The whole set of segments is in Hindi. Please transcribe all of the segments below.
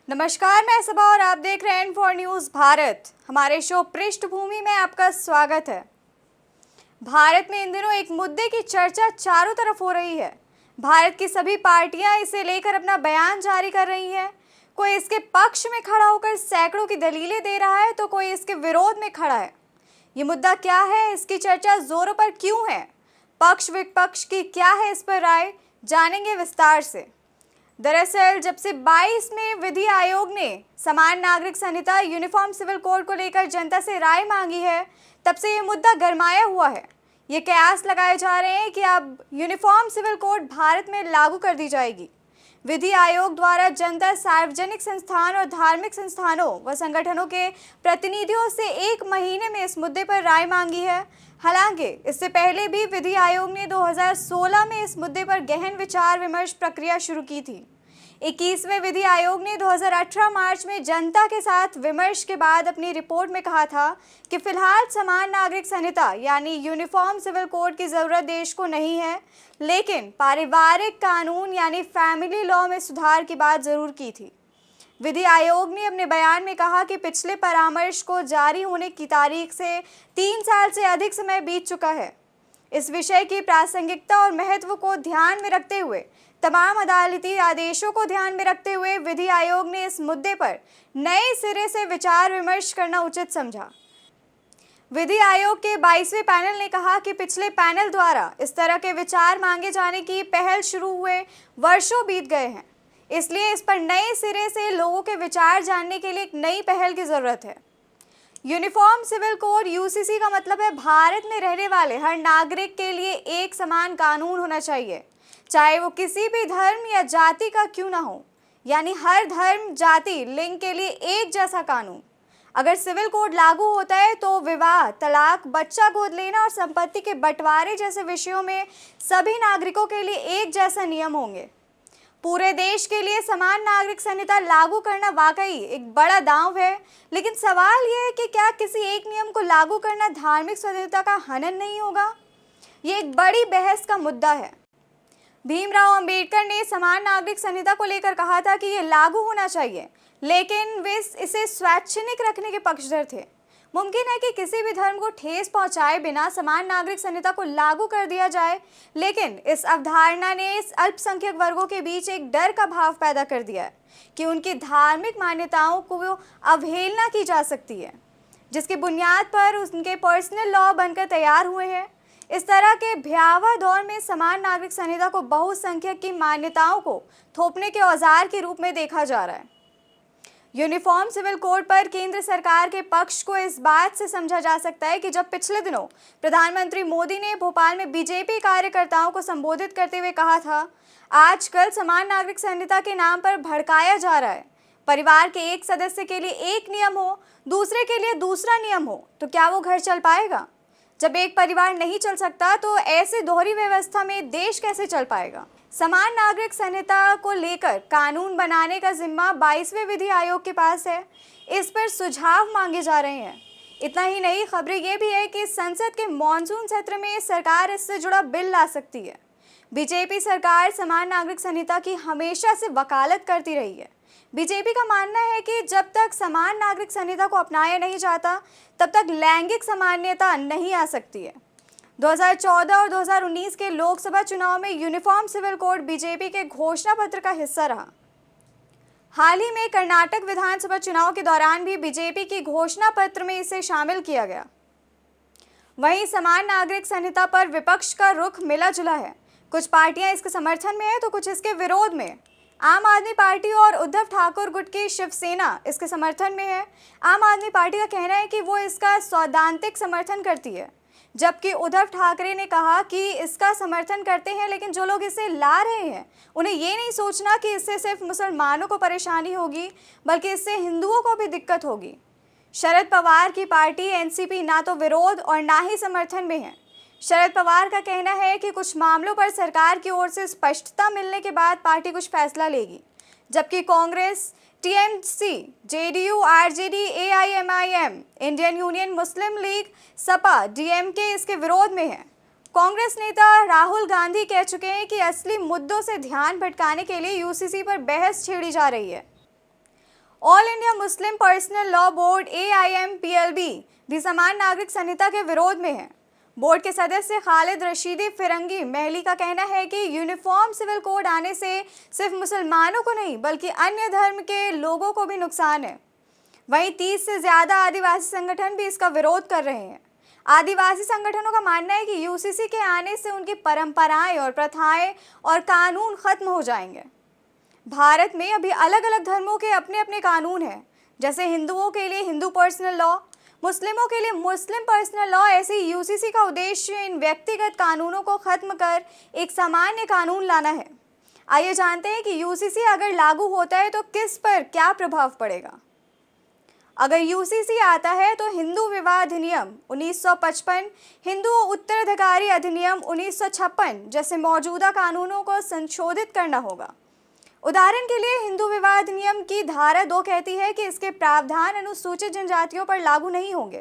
नमस्कार, मैं सबा और आप देख रहे हैं N4 न्यूज़ भारत। हमारे शो पृष्ठभूमि में आपका स्वागत है। भारत में इन दिनों एक मुद्दे की चर्चा चारों तरफ हो रही है। भारत की सभी पार्टियां इसे लेकर अपना बयान जारी कर रही हैं। कोई इसके पक्ष में खड़ा होकर सैकड़ों की दलीलें दे रहा है तो कोई इसके विरोध में खड़ा है। ये मुद्दा क्या है, इसकी चर्चा जोरों पर क्यों है, पक्ष विपक्ष की क्या है इस पर राय, जानेंगे विस्तार से। दरअसल जब से 22 में विधि आयोग ने समान नागरिक संहिता यूनिफॉर्म सिविल कोड को लेकर जनता से राय मांगी है, तब से ये मुद्दा गरमाया हुआ है। ये कयास लगाए जा रहे हैं कि अब यूनिफॉर्म सिविल कोड भारत में लागू कर दी जाएगी। विधि आयोग द्वारा जनता, सार्वजनिक संस्थान और धार्मिक संस्थानों व संगठनों के प्रतिनिधियों से 1 महीने में इस मुद्दे पर राय मांगी है। हालांकि इससे पहले भी विधि आयोग ने 2016 में इस मुद्दे पर गहन विचार विमर्श प्रक्रिया शुरू की थी। 21वें विधि आयोग ने 2018 मार्च में जनता के साथ विमर्श के बाद अपनी रिपोर्ट में कहा था कि फिलहाल समान नागरिक संहिता यानी यूनिफॉर्म सिविल कोड की ज़रूरत देश को नहीं है, लेकिन पारिवारिक कानून यानी फैमिली लॉ में सुधार की बात ज़रूर की थी। विधि आयोग ने अपने बयान में कहा कि पिछले परामर्श को जारी होने की तारीख से 3 साल से अधिक समय बीत चुका है। इस विषय की प्रासंगिकता और महत्व को ध्यान में रखते हुए, तमाम अदालती आदेशों को ध्यान में रखते हुए विधि आयोग ने इस मुद्दे पर नए सिरे से विचार विमर्श करना उचित समझा। विधि आयोग के 22वें पैनल ने कहा कि पिछले पैनल द्वारा इस तरह के विचार मांगे जाने की पहल शुरू हुए वर्षों बीत गए हैं, इसलिए इस पर नए सिरे से लोगों के विचार जानने के लिए एक नई पहल की ज़रूरत है। यूनिफॉर्म सिविल कोड यूसीसी का मतलब है भारत में रहने वाले हर नागरिक के लिए एक समान कानून होना चाहिए, चाहे वो किसी भी धर्म या जाति का क्यों ना हो, यानी हर धर्म, जाति, लिंग के लिए एक जैसा कानून। अगर सिविल कोड लागू होता है तो विवाह, तलाक, बच्चा गोद लेना और संपत्ति के बंटवारे जैसे विषयों में सभी नागरिकों के लिए एक जैसा नियम होंगे। पूरे देश के लिए समान नागरिक संहिता लागू करना वाकई एक बड़ा दांव है, लेकिन सवाल यह है कि क्या किसी एक नियम को लागू करना धार्मिक स्वतंत्रता का हनन नहीं होगा? ये एक बड़ी बहस का मुद्दा है। भीमराव अंबेडकर ने समान नागरिक संहिता को लेकर कहा था कि ये लागू होना चाहिए, लेकिन वे इसे स्वैच्छिक रखने के पक्षधर थे। मुमकिन है कि किसी भी धर्म को ठेस पहुंचाए बिना समान नागरिक संहिता को लागू कर दिया जाए, लेकिन इस अवधारणा ने इस अल्पसंख्यक वर्गों के बीच एक डर का भाव पैदा कर दिया है कि उनकी धार्मिक मान्यताओं को अवहेलना की जा सकती है, जिसकी बुनियाद पर उनके पर्सनल लॉ बनकर तैयार हुए हैं। इस तरह के भयावह दौर में समान नागरिक संहिता को बहुसंख्यक की मान्यताओं को थोपने के औजार के रूप में देखा जा रहा है। यूनिफॉर्म सिविल कोड पर केंद्र सरकार के पक्ष को इस बात से समझा जा सकता है कि जब पिछले दिनों प्रधानमंत्री मोदी ने भोपाल में बीजेपी कार्यकर्ताओं को संबोधित करते हुए कहा था, आजकल समान नागरिक संहिता के नाम पर भड़काया जा रहा है। परिवार के एक सदस्य के लिए एक नियम हो, दूसरे के लिए दूसरा नियम हो, तो क्या वो घर चल पाएगा? जब एक परिवार नहीं चल सकता तो ऐसे दोहरी व्यवस्था में देश कैसे चल पाएगा? समान नागरिक संहिता को लेकर कानून बनाने का जिम्मा 22वें विधि आयोग के पास है। इस पर सुझाव मांगे जा रहे हैं। इतना ही नहीं, खबरें ये भी है कि संसद के मॉनसून सत्र में सरकार इससे जुड़ा बिल ला सकती है। बीजेपी सरकार समान नागरिक संहिता की हमेशा से वकालत करती रही है। बीजेपी का मानना है कि जब तक समान नागरिक संहिता को अपनाया नहीं जाता, तब तक लैंगिक समानता नहीं आ सकती है। 2014 और 2019 के लोकसभा चुनाव में यूनिफॉर्म सिविल कोड बीजेपी के घोषणा पत्र का हिस्सा रहा। हाल ही में कर्नाटक विधानसभा चुनाव के दौरान भी बीजेपी की घोषणा पत्र में इसे शामिल किया गया। वहीं समान नागरिक संहिता पर विपक्ष का रुख मिला जुला है। कुछ पार्टियां इसके समर्थन में है तो कुछ इसके विरोध में। आम आदमी पार्टी और उद्धव ठाकुर गुट की शिवसेना इसके समर्थन में है। आम आदमी पार्टी का कहना है कि वो इसका सैद्धांतिक समर्थन करती है, जबकि उद्धव ठाकरे ने कहा कि इसका समर्थन करते हैं, लेकिन जो लोग इसे ला रहे हैं उन्हें ये नहीं सोचना कि इससे सिर्फ मुसलमानों को परेशानी होगी, बल्कि इससे हिंदुओं को भी दिक्कत होगी। शरद पवार की पार्टी एनसीपी ना तो विरोध और ना ही समर्थन में है। शरद पवार का कहना है कि कुछ मामलों पर सरकार की ओर से स्पष्टता मिलने के बाद पार्टी कुछ फैसला लेगी, जबकि Congress, TMC, JDU, RJD, AIMIM, Indian Union Muslim League, Sapa, DMK इसके विरोध में है। कांग्रेस नेता राहुल गांधी कह चुके हैं कि असली मुद्दों से ध्यान भटकाने के लिए यूसीसी पर बहस छेड़ी जा रही है। All India Muslim personal law board AIMPLB भी समान नागरिक संहिता के विरोध में है। बोर्ड के सदस्य खालिद रशीदी फिरंगी महली का कहना है कि यूनिफॉर्म सिविल कोड आने से सिर्फ मुसलमानों को नहीं बल्कि अन्य धर्म के लोगों को भी नुकसान है। वहीं 30 से ज़्यादा आदिवासी संगठन भी इसका विरोध कर रहे हैं। आदिवासी संगठनों का मानना है कि UCC के आने से उनकी परंपराएं और प्रथाएं और कानून खत्म हो जाएंगे। भारत में अभी अलग अलग धर्मों के अपने अपने कानून हैं, जैसे हिंदुओं के लिए हिंदू पर्सनल लॉ, मुस्लिमों के लिए मुस्लिम पर्सनल लॉ। ऐसे ही UCC का उद्देश्य इन व्यक्तिगत कानूनों को खत्म कर एक सामान्य कानून लाना है। आइए जानते हैं कि UCC अगर लागू होता है तो किस पर क्या प्रभाव पड़ेगा। अगर UCC आता है तो हिंदू विवाह अधिनियम 1955, हिंदू उत्तराधिकारी अधिनियम 1956 जैसे मौजूदा कानूनों को संशोधित करना होगा। उदाहरण के लिए हिंदू विवाह अधिनियम की धारा 2 कहती है कि इसके प्रावधान अनुसूचित जनजातियों पर लागू नहीं होंगे।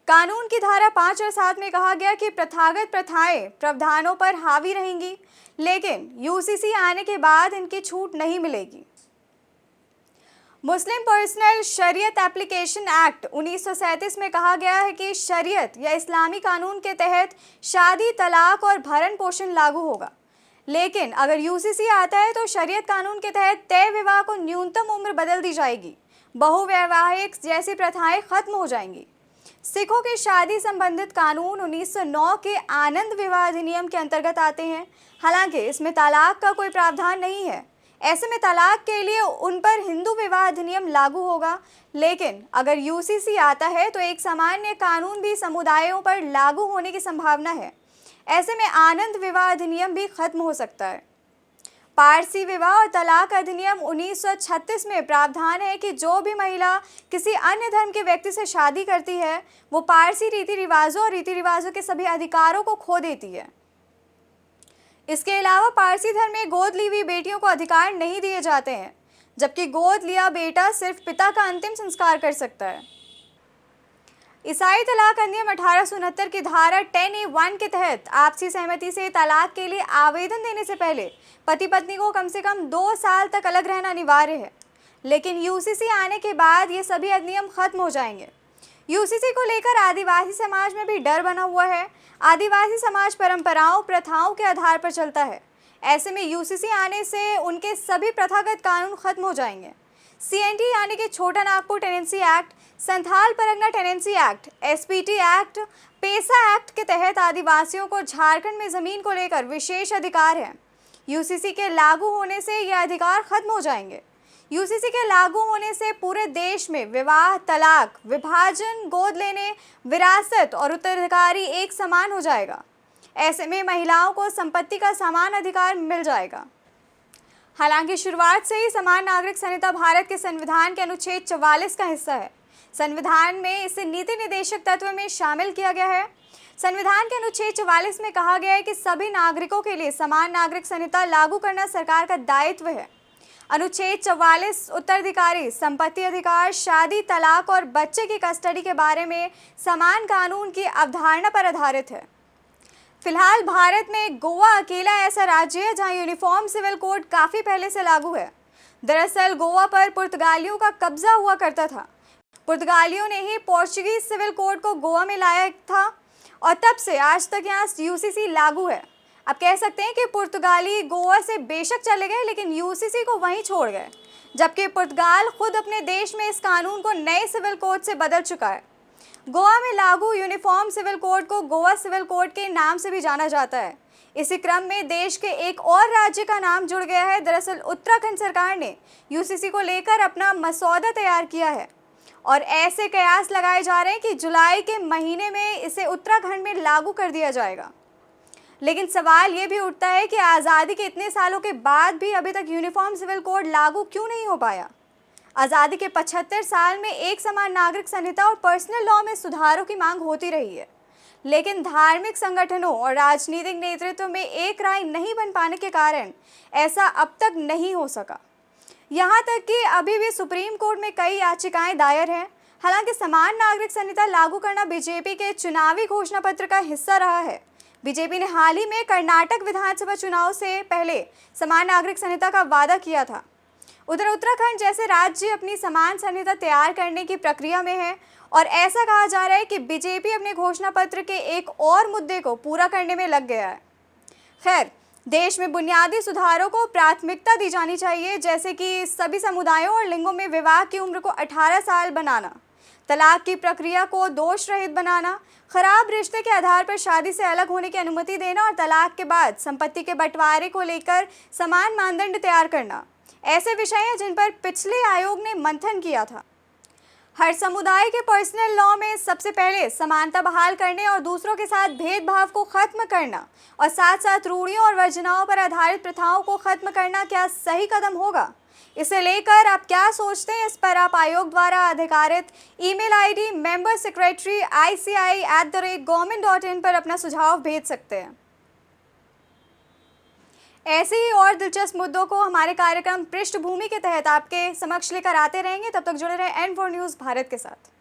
कानून की धारा 5 और 7 में कहा गया कि प्रथागत प्रथाएं प्रावधानों पर हावी रहेंगी, लेकिन UCC आने के बाद इनकी छूट नहीं मिलेगी। मुस्लिम पर्सनल शरीयत एप्लीकेशन एक्ट 1937 में कहा गया है कि शरीयत या इस्लामी कानून के तहत शादी, तलाक और भरण पोषण लागू होगा। लेकिन अगर UCC आता है तो शरीयत कानून के तहत तय विवाह को न्यूनतम उम्र बदल दी जाएगी, बहुवैवाहिक जैसी प्रथाएं खत्म हो जाएंगी। सिखों के शादी संबंधित कानून 1909 के आनंद विवाह अधिनियम के अंतर्गत आते हैं। हालांकि इसमें तलाक का कोई प्रावधान नहीं है। ऐसे में तलाक के लिए उन पर हिंदू विवाह अधिनियम लागू होगा। लेकिन अगर UCC आता है तो एक सामान्य कानून भी समुदायों पर लागू होने की संभावना है। ऐसे में आनंद विवाह अधिनियम भी खत्म हो सकता है। पारसी विवाह और तलाक अधिनियम 1936 में प्रावधान है कि जो भी महिला किसी अन्य धर्म के व्यक्ति से शादी करती है वो पारसी रीति रिवाजों और रीति रिवाजों के सभी अधिकारों को खो देती है। इसके अलावा पारसी धर्म में गोद ली हुई बेटियों को अधिकार नहीं दिए जाते हैं, जबकि गोद लिया बेटा सिर्फ पिता का अंतिम संस्कार कर सकता है। ईसाई तलाक अधिनियम 1869 की धारा 10A1 के तहत आपसी सहमति से तलाक के लिए आवेदन देने से पहले पति पत्नी को कम से कम 2 साल तक अलग रहना अनिवार्य है। लेकिन UCC आने के बाद ये सभी अधिनियम खत्म हो जाएंगे। UCC को लेकर आदिवासी समाज में भी डर बना हुआ है। आदिवासी समाज परंपराओं, प्रथाओं के आधार पर चलता है। ऐसे में UCC आने से उनके सभी प्रथागत कानून खत्म हो जाएंगे। CNT यानी कि Chota Nagpur tenancy act, Santhal Pargana tenancy act, SPT act, PESA act के तहत आदिवासियों को झारखंड में ज़मीन को लेकर विशेष अधिकार है। UCC के लागू होने से ये अधिकार खत्म हो जाएंगे। UCC के लागू होने से पूरे देश में विवाह, तलाक, विभाजन, गोद लेने, विरासत और उत्तराधिकारी एक समान हो जाएगा। ऐसे में महिलाओं को संपत्ति का समान अधिकार मिल जाएगा। हालांकि शुरुआत से ही समान नागरिक संहिता भारत के संविधान के अनुच्छेद 44 का हिस्सा है। संविधान में इसे नीति निर्देशक तत्व में शामिल किया गया है। संविधान के अनुच्छेद 44 में कहा गया है कि सभी नागरिकों के लिए समान नागरिक संहिता लागू करना सरकार का दायित्व है। अनुच्छेद 44 उत्तराधिकारी, संपत्ति अधिकार, शादी, तलाक और बच्चे की कस्टडी के बारे में समान कानून की अवधारणा पर आधारित है। फिलहाल भारत में गोवा अकेला ऐसा राज्य है जहां यूनिफॉर्म सिविल कोड काफ़ी पहले से लागू है। दरअसल गोवा पर पुर्तगालियों का कब्जा हुआ करता था। पुर्तगालियों ने ही पोर्चुगीज सिविल कोड को गोवा में लाया था और तब से आज तक यहाँ UCC लागू है। अब कह सकते हैं कि पुर्तगाली गोवा से बेशक चले गए लेकिन UCC को वहीं छोड़ गए, जबकि पुर्तगाल खुद अपने देश में इस कानून को नए सिविल कोड से बदल चुका है। गोवा में लागू यूनिफॉर्म सिविल कोड को गोवा सिविल कोड के नाम से भी जाना जाता है। इसी क्रम में देश के एक और राज्य का नाम जुड़ गया है। दरअसल उत्तराखंड सरकार ने UCC को लेकर अपना मसौदा तैयार किया है और ऐसे कयास लगाए जा रहे हैं कि जुलाई के महीने में इसे उत्तराखंड में लागू कर दिया जाएगा। लेकिन सवाल ये भी उठता है कि आज़ादी के इतने सालों के बाद भी अभी तक यूनिफॉर्म सिविल कोड लागू क्यों नहीं हो पाया। आज़ादी के 75 साल में एक समान नागरिक संहिता और पर्सनल लॉ में सुधारों की मांग होती रही है, लेकिन धार्मिक संगठनों और राजनीतिक नेतृत्व में एक राय नहीं बन पाने के कारण ऐसा अब तक नहीं हो सका। यहाँ तक कि अभी भी सुप्रीम कोर्ट में कई याचिकाएं दायर हैं। हालांकि समान नागरिक संहिता लागू करना बीजेपी के चुनावी घोषणा पत्र का हिस्सा रहा है। बीजेपी ने हाल ही में कर्नाटक विधानसभा चुनाव से पहले समान नागरिक संहिता का वादा किया था। उधर उत्तराखंड जैसे राज्य अपनी समान संहिता तैयार करने की प्रक्रिया में है और ऐसा कहा जा रहा है कि बीजेपी अपने घोषणा पत्र के एक और मुद्दे को पूरा करने में लग गया है। खैर, देश में बुनियादी सुधारों को प्राथमिकता दी जानी चाहिए, जैसे कि सभी समुदायों और लिंगों में विवाह की उम्र को 18 साल बनाना, तलाक की प्रक्रिया को दोष रहित बनाना, खराब रिश्ते के आधार पर शादी से अलग होने की अनुमति देना और तलाक के बाद संपत्ति के बंटवारे को लेकर समान मानदंड तैयार करना ऐसे विषय हैं जिन पर पिछले आयोग ने मंथन किया था। हर समुदाय के पर्सनल लॉ में सबसे पहले समानता बहाल करने और दूसरों के साथ भेदभाव को खत्म करना और साथ साथ रूढ़ियों और वर्जनाओं पर आधारित प्रथाओं को खत्म करना क्या सही कदम होगा? इसे लेकर आप क्या सोचते हैं? इस पर आप आयोग द्वारा अधिकारित email ID member secretary ici@government.in पर अपना सुझाव भेज सकते हैं। ऐसे ही और दिलचस्प मुद्दों को हमारे कार्यक्रम पृष्ठभूमि के तहत आपके समक्ष लेकर आते रहेंगे। तब तक जुड़े रहें N4 न्यूज़ भारत के साथ।